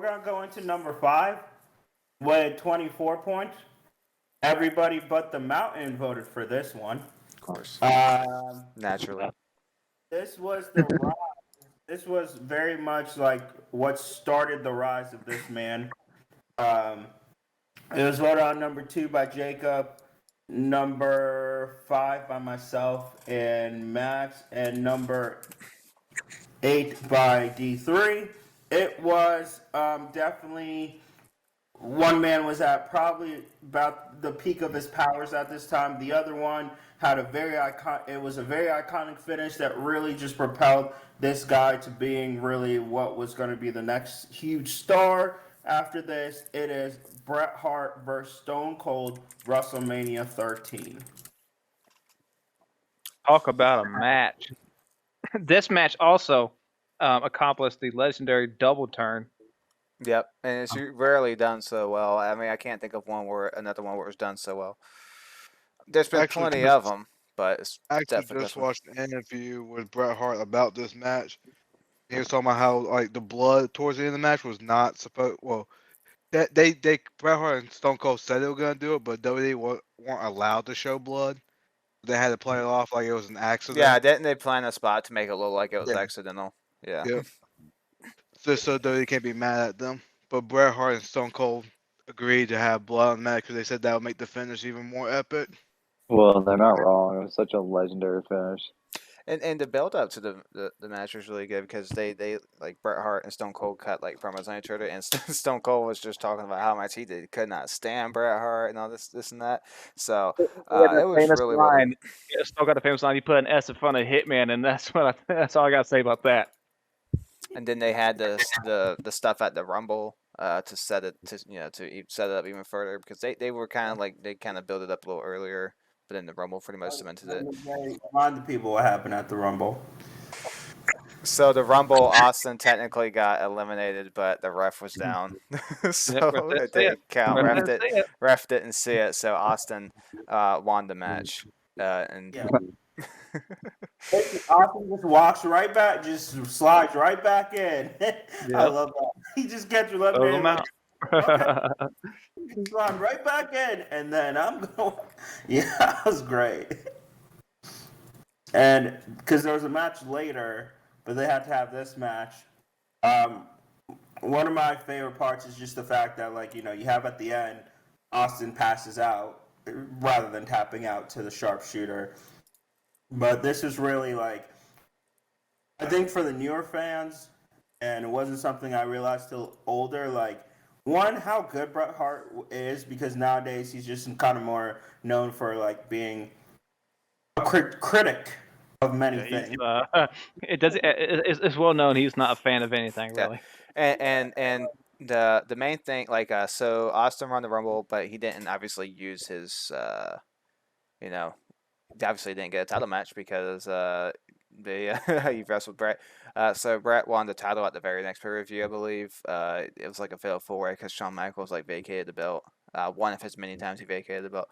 going to go into number 5 with 24 points. Everybody but the Mountain voted for this one. Of course. Naturally. This was the rise. This was very much like what started the rise of this man. Um, it was voted on number 2 by Jacob, number 5 by myself and Max, and number 8 by D3. It was definitely one man was at probably about the peak of his powers at this time. The other one had a very it was a very iconic finish that really just propelled this guy to being really what was going to be the next huge star. After this, it is Bret Hart versus Stone Cold, WrestleMania 13. Talk about a match. This match also accomplished the legendary double turn. Yep, and it's rarely done so well. I mean, I can't think of another one where it was done so well. There's been plenty of them, but it's definitely just watched an interview with Bret Hart about this match. He was talking about how like the blood towards the end of the match was not supposed. Well, they Bret Hart and Stone Cold said they were gonna do it, but WWE weren't allowed to show blood. They had to play it off like it was an accident. Yeah, didn't they plan a spot to make it look like it was accidental? Yeah. Yep. Just so WWE can't be mad at them. But Bret Hart and Stone Cold agreed to have blood on the match because they said that would make the finish even more epic. Well, they're not wrong. It was such a legendary finish. And the build up to the match was really good because they like Bret Hart and Stone Cold cut like promos on each other, and Stone Cold was just talking about how much he could not stand Bret Hart and all this and that. So it was really line. Yeah, Stone got the famous line. He put an S in front of Hitman, and that's all I got to say about that. And then they had the stuff at the Rumble to set it to set it up even further because they were kind of like they kind of built it up a little earlier. But then the Rumble pretty much cemented it. Remind the people what happened at the Rumble. So the Rumble, Austin technically got eliminated, but the ref was down. So it didn't count. Ref didn't see it, so Austin won the match. Austin just walks right back, just slides right back in. I love that. He just gets your left hand out. Okay. Slide right back in, and then I'm going. Yeah, that was great. And because there was a match later, but they had to have this match. One of my favorite parts is just the fact that, like, you have at the end, Austin passes out rather than tapping out to the sharpshooter. But this is really like, I think for the newer fans, and it wasn't something I realized till older, like, one, how good Bret Hart is, because nowadays he's just kind of more known for like being a critic of many things. It's well known he's not a fan of anything really. And the main thing, like, so Austin won the Rumble, but he didn't obviously use his obviously didn't get a title match because he wrestled Bret. So Bret won the title at the very next pay-per-view, I believe. It was like a fatal four-way because Shawn Michaels like vacated the belt. One of his many times he vacated the belt.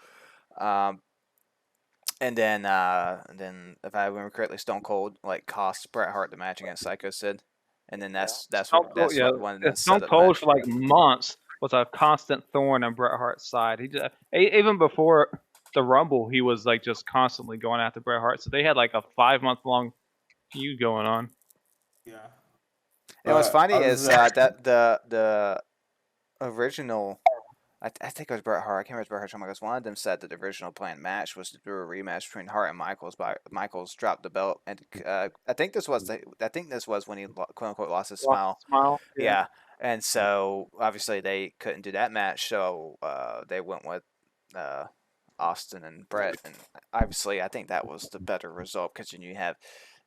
And then if I remember correctly, Stone Cold like cost Bret Hart the match against Psycho Sid. And then that's what one Stone Cold for like months was a constant thorn on Bret Hart's side. He just, even before the Rumble, he was like just constantly going after Bret Hart. So they had like a 5-month-long feud going on. Yeah. And what's funny is that the original, I think it was Bret Hart. I can't remember if Bret Hart or Shawn Michaels. One of them said that the original planned match was to do a rematch between Hart and Michaels, but Michaels dropped the belt, and I think this was when he quote unquote lost his smile. Yeah. And so obviously they couldn't do that match, so they went with Austin and Bret, and obviously I think that was the better result because then you have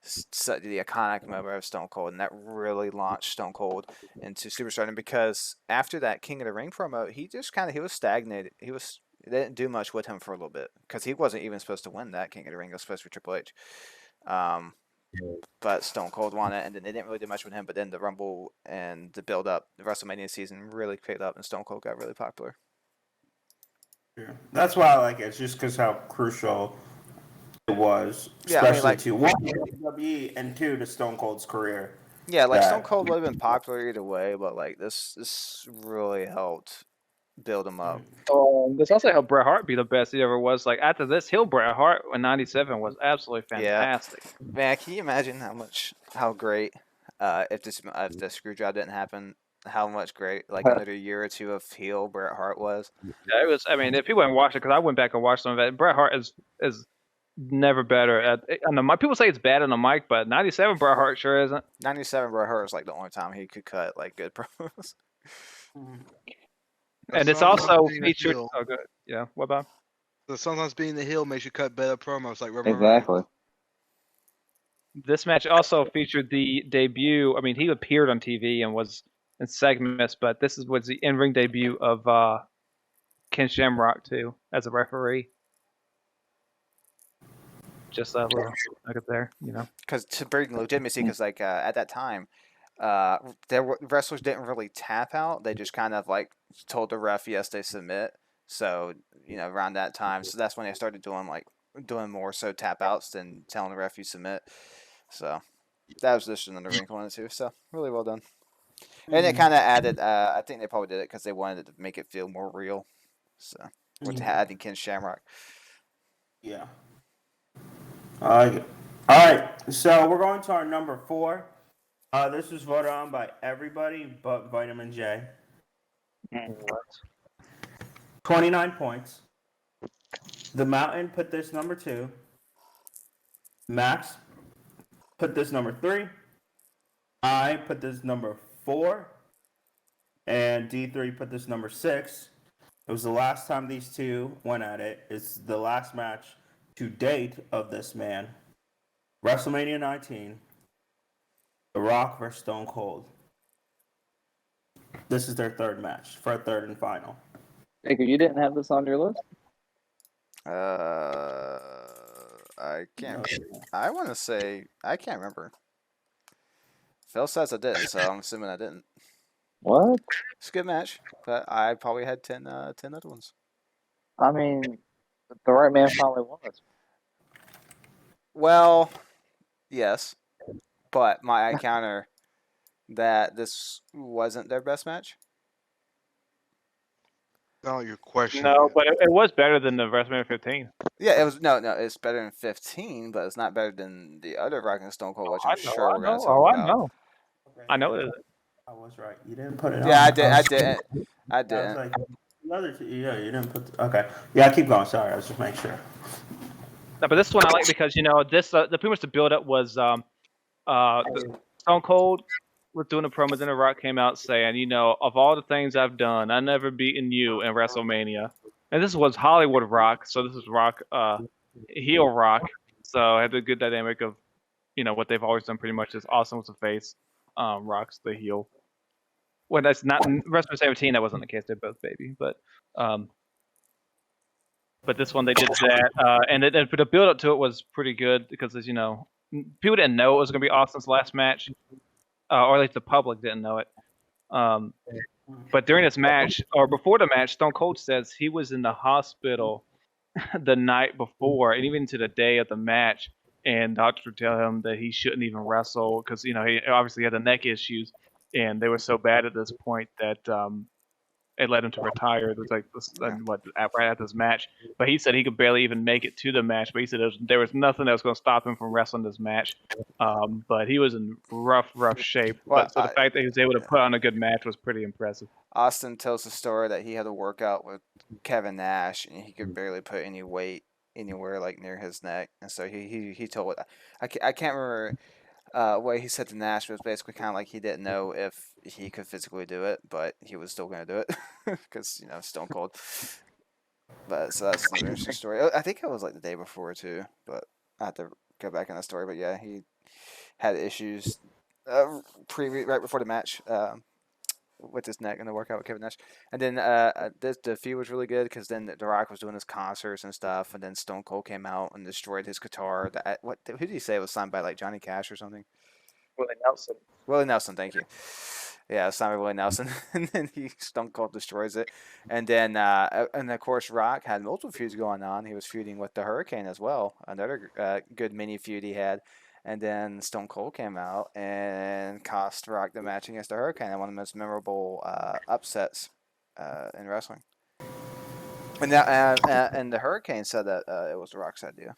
the iconic moment of Stone Cold, and that really launched Stone Cold into superstardom. Because after that King of the Ring promo, he was stagnated. They didn't do much with him for a little bit because he wasn't even supposed to win that King of the Ring. It was supposed to be Triple H. But Stone Cold won it, and then they didn't really do much with him. But then the Rumble and the build up, the WrestleMania season really picked up, and Stone Cold got really popular. Yeah. That's why I like it. It's just because how crucial it was, especially to one, WWE, and two, to Stone Cold's career. Yeah, like Stone that. Cold would have been popular either way, but like this really helped build him up. This also helped Bret Hart be the best he ever was. Like after this, Hill Bret Hart in '97 was absolutely Yeah. fantastic. Man, can you imagine how great if the screw job didn't happen, how much great like another year or two of heel Bret Hart was. Yeah, it was. I mean, if you went and watched it, because I went back and watched some of it, Bret Hart is never better at on the mic. People say it's bad on the mic, but '97 Bret Hart sure isn't. 97 Bret Hart was like the only time he could cut like good promos. And it's Sometimes also being a featured. heel- Oh, good. Yeah. What about? So sometimes being the heel makes you cut better promos, like Roman Reigns. Exactly. This match also featured the debut. I mean, he appeared on TV and was in segments, but was the in-ring debut of Ken Shamrock too as a referee. Just a little nugget there, you know. Because to bring legitimacy, because like at that time, wrestlers didn't really tap out. They just kind of like told the ref, yes, they submit. So around that time, so that's when they started doing more so tap outs than telling the ref you submit. So that was just another wrinkle in it too. So really well done. And it kind of added. I think they probably did it because they wanted to make it feel more real. So with adding Ken Shamrock. Yeah. I like it. All right, so we're going to our number 4. This was voted on by everybody but Vitamin J. 29 points. The Mountain put this number 2. Max put this number 3. I put this number 4. And D3 put this number 6. It was the last time these two went at it. It's the last match to date of this man. WrestleMania 19. The Rock versus Stone Cold. This is their third match for a third and final. Jacob, you didn't have this on your list? I can't. I want to say I can't remember. Phil says I didn't, so I'm assuming I didn't. What? It's a good match, but I probably had 10 other ones. I mean, the right man finally won this. Well, yes, but I counter that this wasn't their best match. No, your question. No, but it was better than the WrestleMania 15. Yeah, it was no. It's better than 15, but it's not better than the other Rock and Stone Cold, which I'm sure we're gonna talk Oh, about. I know. I know it is. I was right. You didn't put it on. Yeah, I didn't. I I was didn't. like, another two. Yeah, you didn't put. Okay. Yeah, keep going. Sorry, I was just making sure. No, but this one I like because this the pretty much the build up was the Stone Cold was doing a promo, then The Rock came out saying, of all the things I've done, I never beaten you in WrestleMania. And this was Hollywood Rock, so this is Rock, heel Rock. So it had a good dynamic of, what they've always done pretty much is Austin was the face, Rock's the heel. Well, that's not in WrestleMania 17. That wasn't the case. They're both baby, but this one they did that, and the build up to it was pretty good because, as you know, people didn't know it was going to be Austin's last match, or at least the public didn't know it. But during this match, or before the match, Stone Cold says he was in the hospital the night before, and even to the day of the match, and doctors would tell him that he shouldn't even wrestle because he obviously had the neck issues, and they were so bad at this point that it led him to retire. It was like right after this match. But he said he could barely even make it to the match. But he said there was nothing that was going to stop him from wrestling this match. But he was in rough shape. Well, so the fact that he was able to put on a good match was pretty impressive. Austin tells the story that he had to work out with Kevin Nash, and he could barely put any weight anywhere like near his neck. And so he told I can't remember. What he said to Nash was basically kind of like he didn't know if he could physically do it, but he was still going to do it because Stone Cold. But so that's an interesting story. I think it was like the day before too, but I have to go back in the story. But yeah, he had issues right before the match with his neck in the workout with Kevin Nash, and then the feud was really good because then The Rock was doing his concerts and stuff, and then Stone Cold came out and destroyed his guitar. Who did he say it was signed by, like Johnny Cash or something? Willie Nelson, thank you. Yeah, it was signed by Willie Nelson, and then Stone Cold destroys it, and then and of course Rock had multiple feuds going on. He was feuding with the Hurricane as well, another good mini feud he had. And then Stone Cold came out and cost Rock the match against the Hurricane, and one of the most memorable upsets in wrestling. And and the Hurricane said that it was the Rock's idea.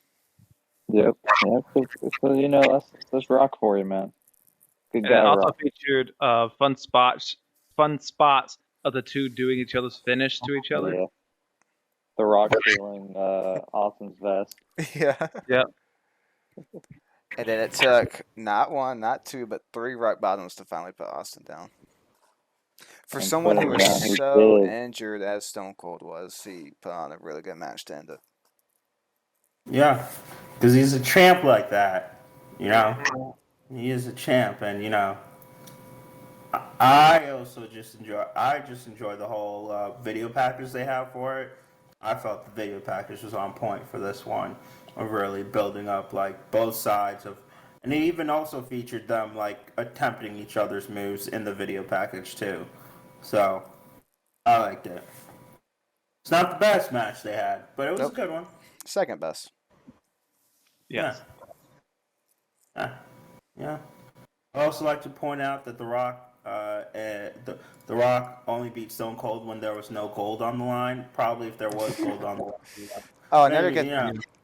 Yep. So, that's Rock for you, man. Good And guy, it also Rock. featured fun spots of the two doing each other's finish to each other. Yeah. The Rock stealing Austin's vest. Yeah. Yep. And then it took not one, not two, but 3 Rock Bottoms to finally put Austin down. For And someone put who him was down, he so did. injured as Stone Cold was, he put on a really good match to end it. Yeah, because he's a champ like that. You know, he is a champ, and I also just enjoy the whole video package they have for it. I felt the video package was on point for this one, of really building up like both sides of, and it even also featured them like attempting each other's moves in the video package too. So I liked it. It's not the best match they had, but it was Nope. a good one. Second best. Yes. Yeah. I also like to point out that the Rock only beat Stone Cold when there was no gold on the line. Probably if there was gold on the line. Oh, Maybe,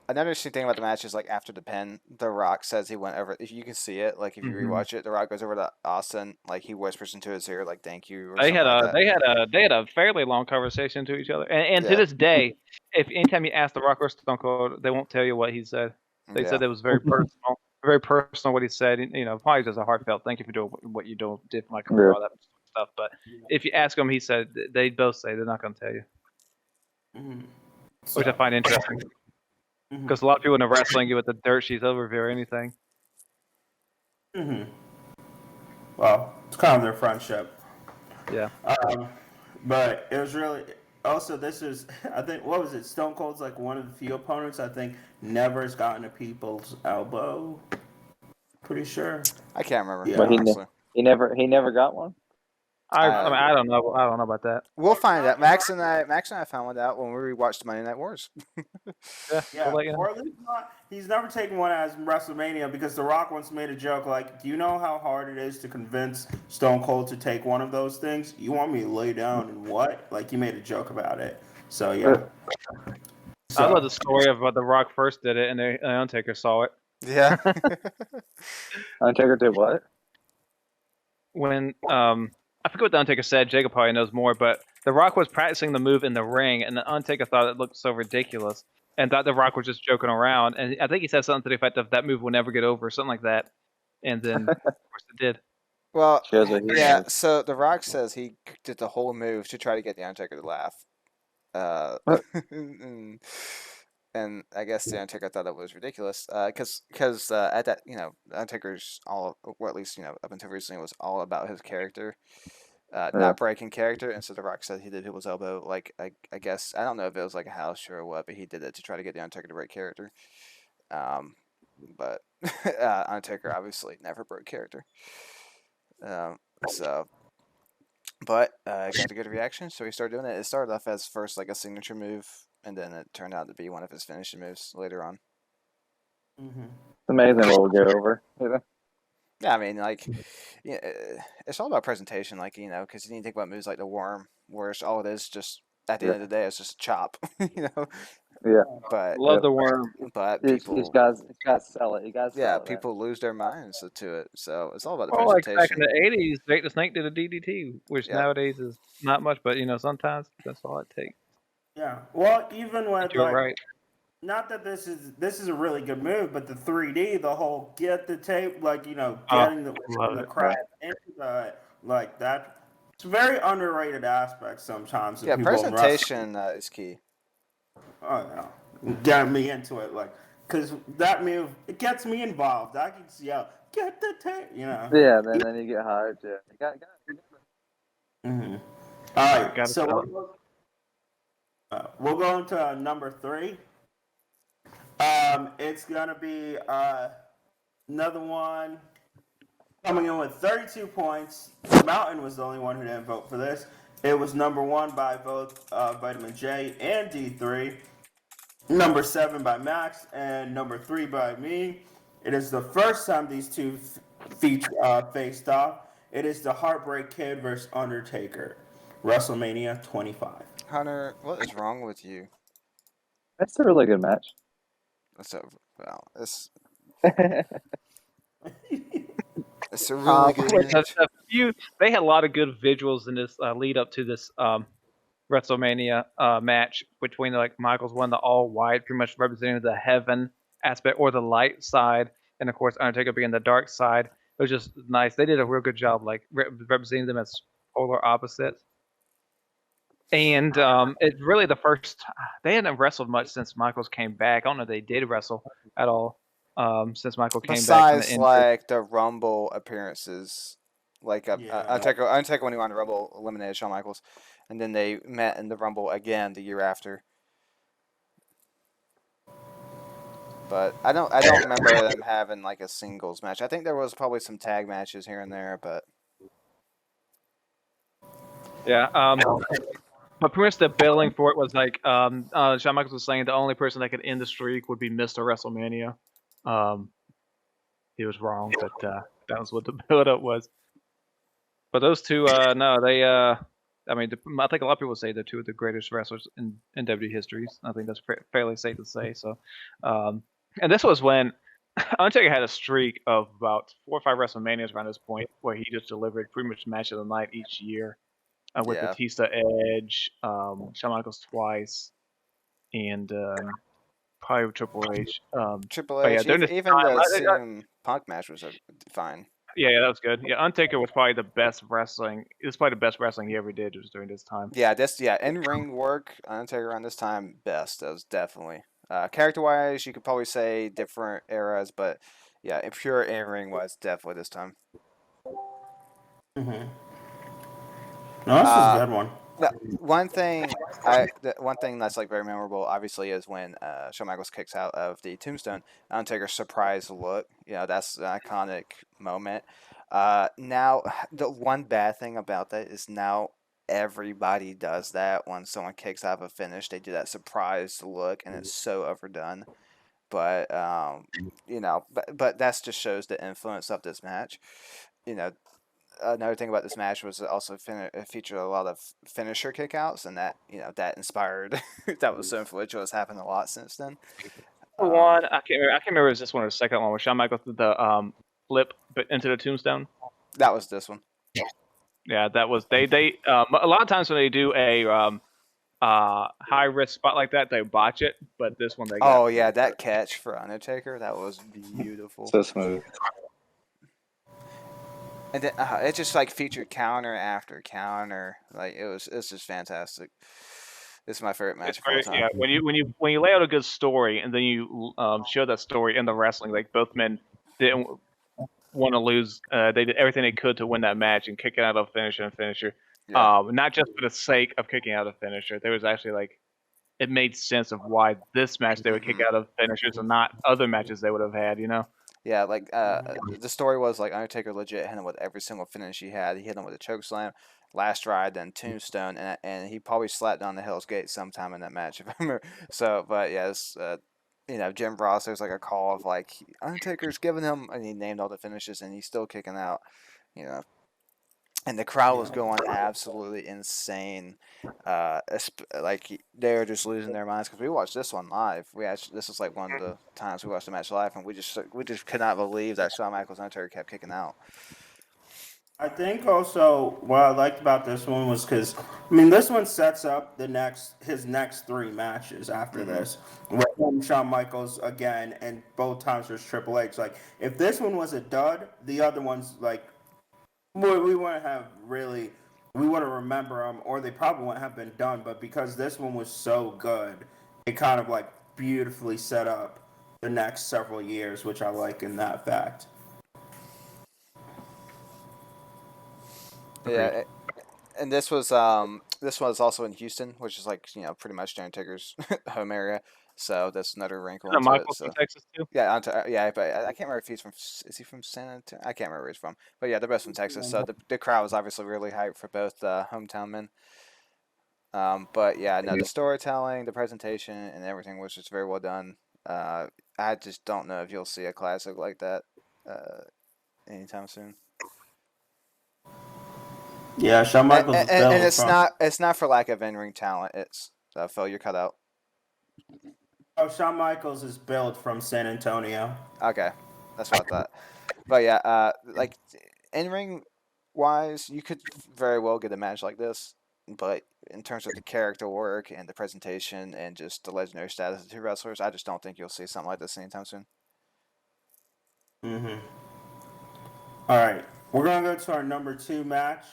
another interesting thing about the match is like after the pin, The Rock says he went over. If you can see it, like if you rewatch it, The Rock goes over to Austin, like he whispers into his ear, like "thank you" or They something like that. had a fairly long conversation to each other, and to Yeah. this day, if anytime you ask the Rock or Stone Cold, they won't tell you what he said. They Yeah. said it was very personal what he said. Probably just a heartfelt thank you for doing what you did for my career, all that stuff. But if you ask them, he said they both say they're not going to tell you, which I find interesting because a lot of people in the wrestling give it the dirt sheets overview or anything. Well, it's kind of their friendship. Yeah. But it was really also this is I think what was it? Stone Cold's like one of the few opponents I think never has gotten a people's elbow. Pretty sure. I can't remember. Yeah. But Honestly. he never got one. I don't know. I don't know about that. We'll find out. Max and I found out when we rewatched Monday Night Wars. Yeah, we'll let you know. or at least not. He's never taken one as WrestleMania because The Rock once made a joke like, "Do you know how hard it is to convince Stone Cold to take one of those things? You want me to lay down and what?" Like he made a joke about it. So yeah. I love the story of The Rock first did it, and the Undertaker saw it. Yeah. Undertaker did what? When I forget what the Undertaker said. Jacob probably knows more, but The Rock was practicing the move in the ring, and the Undertaker thought it looked so ridiculous, and thought The Rock was just joking around. And I think he said something to the effect of that move will never get over, something like that. And then, of course, it did. Well, Shows what he yeah. knows. So The Rock says he did the whole move to try to get the Undertaker to laugh. And I guess the Undertaker thought it was ridiculous, because at that, the Undertaker's all, or at least up until recently, was all about his character, not breaking character. And so The Rock said he did people's elbow, like I guess I don't know if it was like a house show or what, but he did it to try to get the Undertaker to break character. But Undertaker obviously never broke character. But got a good reaction, so he started doing it. It started off as first like a signature move, and then it turned out to be one of his finishing moves later on. It's amazing what we'll get over. Yeah, I mean, like, it's all about presentation, like, because you need to think about moves like the worm, where all it is just at the end of the day, it's just a chop, Yeah. But Love the worm. But These people, guys got to sell it. You got to sell yeah, it. people lose their minds to it. So it's all about the Well, like presentation. back in the '80s, Jake the Snake did a DDT, which Yeah. nowadays is not much, but sometimes that's all it takes. Yeah. Well, even with You're like, right. not that this is a really good move, but the 3D, the whole get the tape, like getting love the it. crowd into the like that. It's a very underrated aspect sometimes. Of Yeah, people in wrestling. presentation is key. Oh yeah, get me into it, like, because that move it gets me involved. I can yell, "Get the tape," Yeah, then you get hired too. You got All right, Gotta so sell we'll go into number 3. It's gonna be another one coming in with 32 points. Mountain was the only one who didn't vote for this. It was number 1 by both Vitamin J and D3. Number 7 by Max and number 3 by me. It is the first time these two faced off. It is the Heartbreak Kid versus Undertaker, WrestleMania 25. Hunter, what is wrong with you? That's a really good match. Well, it's a really good match. They had a lot of good visuals in this lead up to this WrestleMania match between like Michaels won the all white, pretty much representing the heaven aspect or the light side, and of course Undertaker being the dark side. It was just nice. They did a real good job, like representing them as polar opposites. And it's really the first. They hadn't wrestled much since Michaels came back. I don't know if they did wrestle at all since Michael came back from the Besides, injury. like the Rumble appearances, like Yeah. Undertaker when he won the Rumble eliminated Shawn Michaels, and then they met in the Rumble again the year after. But I don't remember them having like a singles match. I think there was probably some tag matches here and there, but Yeah. But pretty much the billing for it was like Shawn Michaels was saying the only person that could end the streak would be Mr. WrestleMania. He was wrong, but that was what the build-up was. But those two, no, they. I mean, I think a lot of people say they're two of the greatest wrestlers in WWE history. I think that's fairly safe to say. So, and this was when Undertaker had a streak of about 4 or 5 WrestleManias around this point, where he just delivered pretty much match of the night each year. With yeah. Batista, Edge, Shawn Michaels twice, and probably Triple Triple H. H, during this even time, the CM Punk match was fine. yeah, that was good. Yeah, Undertaker was probably the best wrestling. It was probably the best wrestling he ever did was during this time. Yeah, in ring work, Undertaker around this time best. That was definitely character wise. You could probably say different eras, but yeah, in pure in ring wise, definitely this time. Mm-hmm. No, this is a good one. One thing that's like very memorable, obviously, is when Shawn Michaels kicks out of the Tombstone. Undertaker's surprise look. You know, that's an iconic moment. Now, the one bad thing about that is now everybody does that when someone kicks out of a finish. They do that surprised look, and it's so overdone. But you know, but that just shows the influence of this match. You know, another thing about this match was it also featured a lot of finisher kickouts, and that that inspired that was so influential. It's happened a lot since then. One, I can't remember if it was this one or the second one where Shawn Michaels did the flip into the Tombstone. That was this one. Yeah, that was they. A lot of times when they do a high risk spot like that, they botch it. But this one they got. Oh yeah, that catch for Undertaker, that was beautiful. So smooth. And then it just like featured counter after counter. Like it's just fantastic. This is my favorite match of all time. Yeah, when you lay out a good story and then you show that story in the wrestling, like both men didn't want to lose. They did everything they could to win that match and kicking out a finisher. Yeah. Not just for the sake of kicking out a finisher. There was actually like it made sense of why this match they would kick out of finishers and not other matches they would have had. You know. Yeah, like the story was like Undertaker legit hit him with every single finish he had. He hit him with a chokeslam, last ride, then Tombstone, and he probably slapped down the Hell's Gate sometime in that match. If I remember. So, but yes, Jim Ross. There's like a call of like Undertaker's giving him, and he named all the finishes, and he's still kicking out. And the crowd was going absolutely insane. Like they were just losing their minds because we watched this one live. This is like one of the times we watched the match live, and we just could not believe that Shawn Michaels Undertaker kept kicking out. I think also what I liked about this one was because this one sets up his next 3 matches after this. With him, Shawn Michaels again, and both times there's Triple H. Like if this one was a dud, the other ones like. We wouldn't remember them, or they probably wouldn't have been done. But because this one was so good, it kind of like beautifully set up the next several years, which I like in that fact. Yeah, and this was also in Houston, which is like pretty much Undertaker's home area. So that's another wrinkle into Michael's it. from Texas too. Yeah, but I can't remember if he's from. Is he from San Antonio? I can't remember where he's from. But yeah, they're both from Texas. So the crowd was obviously really hyped for both hometown men. But yeah, no, the storytelling, the presentation, and everything was just very well done. I just don't know if you'll see a classic like that anytime soon. Yeah, Shawn Michaels is And built it's from. not for lack of in-ring talent. It's Phil, you're cut out. Oh, Shawn Michaels is built from San Antonio. Okay, that's what I thought. But yeah, like in-ring wise, you could very well get a match like this. But in terms of the character work and the presentation and just the legendary status of the two wrestlers, I just don't think you'll see something like this anytime soon. Mm-hmm. All right, we're gonna go to our number 2 match.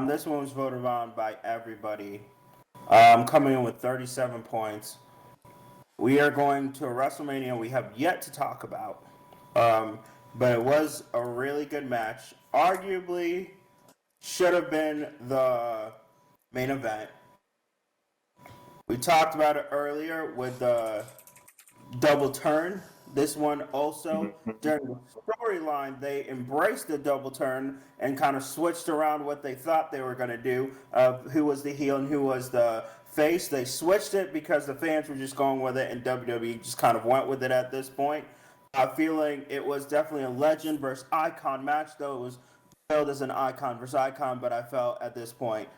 This one was voted on by everybody. Coming in with 37 points. We are going to a WrestleMania we have yet to talk about. But it was a really good match. Arguably, should have been the main event. We talked about it earlier with the double turn. This one also, during the storyline, they embraced the double turn and kind of switched around what they thought they were going to do, who was the heel and who was the face. They switched it because the fans were just going with it, and WWE just kind of went with it at this point. Feeling it was definitely a legend versus icon match, though it was billed as an icon versus icon, but I felt at this point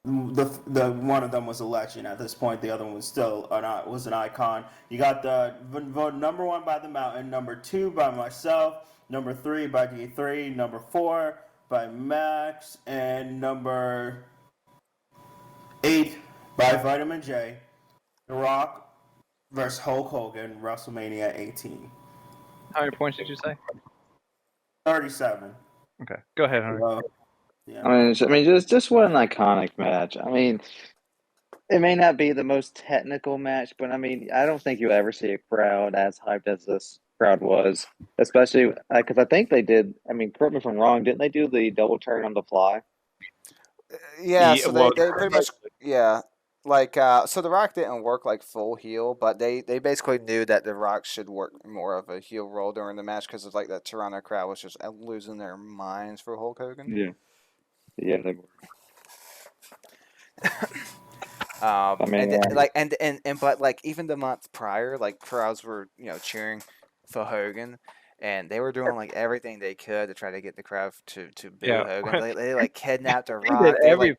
the one of them was a legend at this point. The other one was still was an icon. You got the vote number 1 by the Mountain, number 2 by myself, number 3 by D3, number 4 by Max, and number 8 by Vitamin J. The Rock versus Hulk Hogan, WrestleMania 18. How many points did you say? 37. Okay, go ahead, Hunter. Yeah. I mean, just what an iconic match. I mean, it may not be the most technical match, but I mean, I don't think you'll ever see a crowd as hyped as this crowd was, especially because I think they did. I mean, correct me if I'm wrong. Didn't they do the double turn on the fly? Yeah, Yeah, so well, they pretty much like so the Rock didn't work like full heel, but they basically knew that the Rock should work more of a heel role during the match because of like that Toronto crowd was just losing their minds for Hulk Hogan. Yeah, they were. I mean, but like even the month prior, like crowds were cheering for Hogan, and they were doing like everything they could to try to get the crowd to boo Yeah. Hogan. They like kidnapped a They did Rock. They like everything. they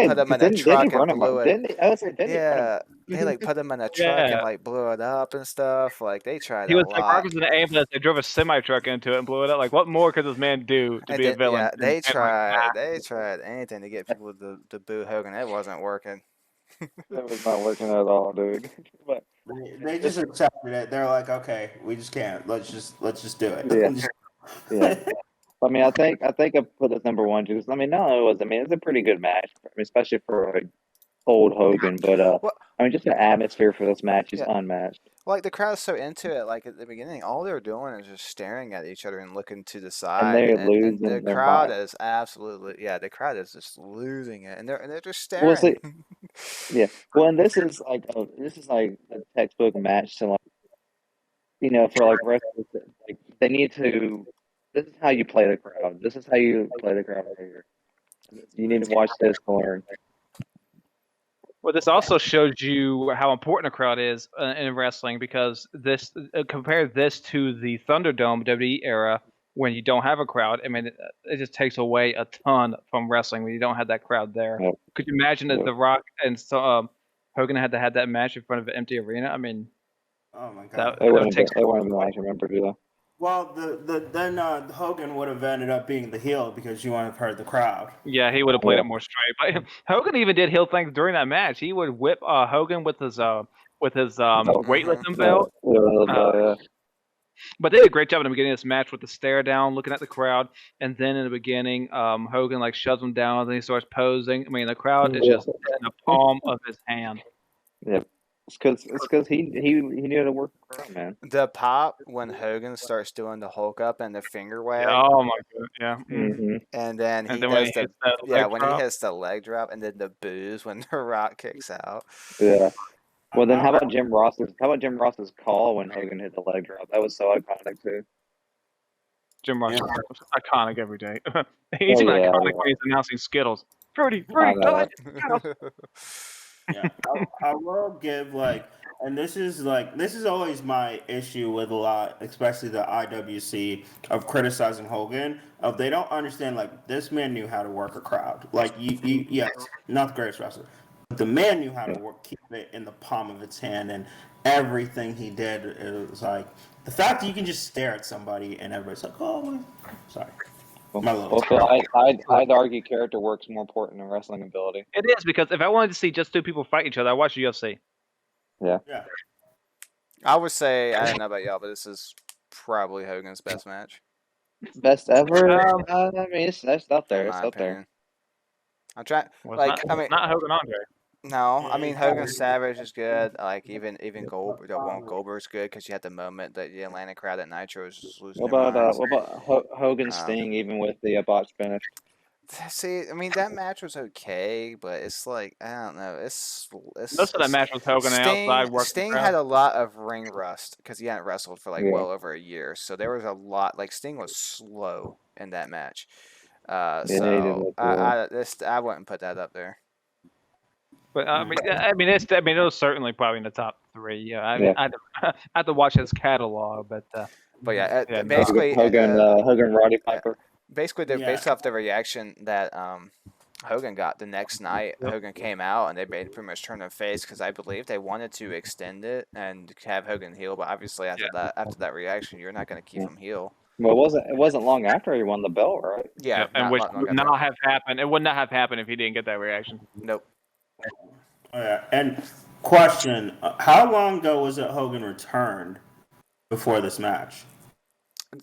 put him in a didn't truck he run and him? blew it. Didn't he? I was like, didn't he run him? Yeah, they like put him in a truck Yeah. and like blew it up and stuff. Like they tried He a was like, Rock lot. was in an ambulance. They drove a semi truck into it and blew it up. Like, what more could this man do to And be a villain? yeah, they And, like, tried anything to get people to boo Hogan. It wasn't working. That was not working at all, dude. But They just accepted it. They're like, okay, we just can't. Let's just do it. Yeah. I mean, I think I put this number 1 because I mean, no, it was. I mean, it's a pretty good match, I mean, especially for like old Hogan. But Well, I mean, just the atmosphere for this match is Yeah. unmatched. like the crowd's so into it. Like at the beginning, all they were doing is just staring at each other and looking to the And side. they're And losing the their crowd mind. is absolutely the crowd is just losing it, and they're just Well, staring. see, yeah. Well, and this is like a textbook match to like for like wrestlers. Like they need to. This is how you play the crowd. This is how you play the crowd right here. You need to watch this to learn. Well, this also shows you how important a crowd is in wrestling because this compare this to the Thunderdome WWE era when you don't have a crowd. I mean, it just takes away a ton from wrestling when you don't have that crowd there. Yep. Could you imagine that Yep. The Rock and Hogan had to have that match in front of an empty arena? I mean, Oh my god. It wouldn't take. have been nice. Remember, yeah. Well, then Hogan would have ended up being the heel because you wouldn't have heard the crowd. Yeah, he would have played Yeah. it more straight. But Hogan even did heel things during that match. He would whip Hogan with his weightlifting belt. Yeah. But they did a great job in the beginning of this match with the stare down, looking at the crowd, and then in the beginning, Hogan like shoves him down, and then he starts posing. I mean, the crowd is just in the palm of his hand. Yeah. It's because he knew how to work the crowd, man. The pop when Hogan starts doing the Hulk up and the finger wag, Oh my god, yeah. Mm-hmm. and then he And then when does he hits that leg when drop. he hits the leg drop, and then the boos when the Rock kicks out. Yeah. Well, then how about Jim Ross's call when Hogan hit the leg drop? That was so iconic too. Jim Ross Yeah. was iconic every day. He's even yeah. iconic when he's announcing Skittles. Fruity, I know. delight. Yeah, I will give like and this is always my issue with a lot, especially the IWC, of criticizing Hogan. Of they don't understand, like, this man knew how to work a crowd. Like, yes, not the greatest wrestler, but the man knew how to keep it in the palm of its hand, and everything he did, it was like the fact that you can just stare at somebody and everybody's like, oh my, sorry. Also, I'd argue character work's more important than wrestling ability. It is, because if I wanted to see just two people fight each other, I watch UFC. Yeah. I would say, I don't know about y'all, but this is probably Hogan's best match. Best ever? I mean, that's up there. In It's my up there. opinion. I'm trying, Well, like, not, I mean, not Hogan Andre. no, I mean Hogan Savage is good. Like even Goldberg, Goldberg's good because you had the moment that the Atlanta crowd at Nitro was just losing What their about minds. Hogan Sting, even with the botch finish? See, I mean that match was okay, but it's like I don't know. It's Most of that match was Hogan outside working. Sting had a lot of ring rust because he hadn't wrestled for like Yeah. well over a year, so there was a lot. Like Sting was slow in that match. Yeah, he did So look slow. I wouldn't put that up there. But I mean, it was certainly probably in the top 3. Yeah, I mean, Yeah. I have to watch his catalog, but yeah, yeah, no. basically Hogan Roddy yeah. Piper. Basically, based off the reaction that Hogan got the next night, Hogan came out and they pretty much turned their face because I believe they wanted to extend it and have Hogan heel, but obviously after that reaction, you're not going to keep him heel. Well, it wasn't long after he won the belt, right? Yeah, and which would long not have happened. It would not have happened if he didn't get that reaction. Nope. Oh, yeah. And question: how long ago was it Hogan returned before this match?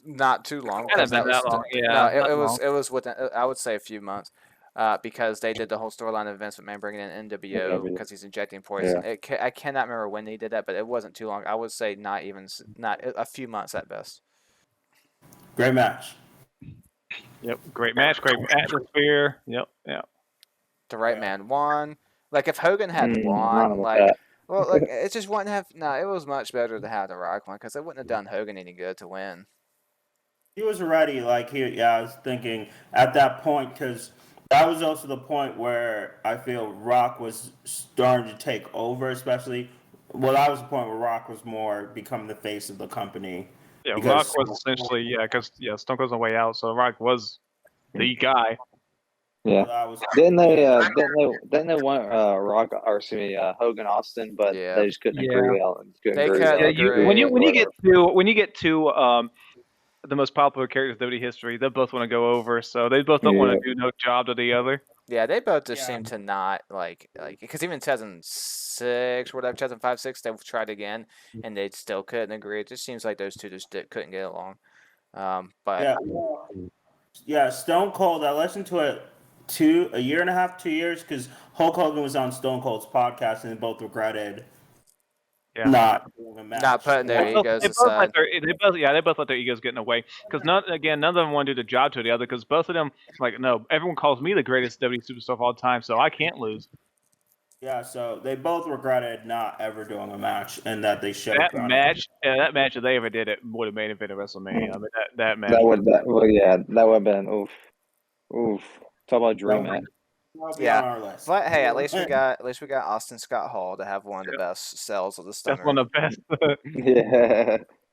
Not too long. It been that long. Yeah, No, it was within, I would say, a few months. Because they did the whole storyline of Vince McMahon bringing in NWO because he's injecting poison. Yeah. I cannot remember when they did that, but it wasn't too long. I would say not a few months at best. Great match. Yep, great match, great atmosphere. Yep. The right man won. Like if Hogan had won, it just wouldn't have. No, it was much better to have the Rock one because it wouldn't have done Hogan any good to win. He was already I was thinking at that point because that was also the point where I feel Rock was starting to take over, especially. Well, that was the point where Rock was more becoming the face of the company. Yeah, Rock was essentially because Stone Cold's on the way out, so Rock was the guy. Yeah. Didn't they want Rock or Hogan Austin, but they just couldn't agree on. When you get to the most popular characters in WWE history, they both want to go over, so they both don't want to do no job to the other. Yeah, they both just seem to not like because even 2006 or whatever, 2005, 6, they tried again and they still couldn't agree. It just seems like those two just couldn't get along. But Stone Cold. I listened to it a year and a half, 2 years, because Hulk Hogan was on Stone Cold's podcast and they both regretted not doing a match. Not putting their egos aside. They both let their egos get in the way because none of them want to do the job to the other because both of them no, everyone calls me the greatest WWE superstar of all time, so I can't lose. Yeah, so they both regretted not ever doing a match, and that they should have. That match, if they ever did it, would have made it a WrestleMania. I mean, that match. That would have been oof. Talk about dream match. But hey, at least we got Austin Scott Hall to have one of the best sells of the Stunner. That's one of the best. Yeah.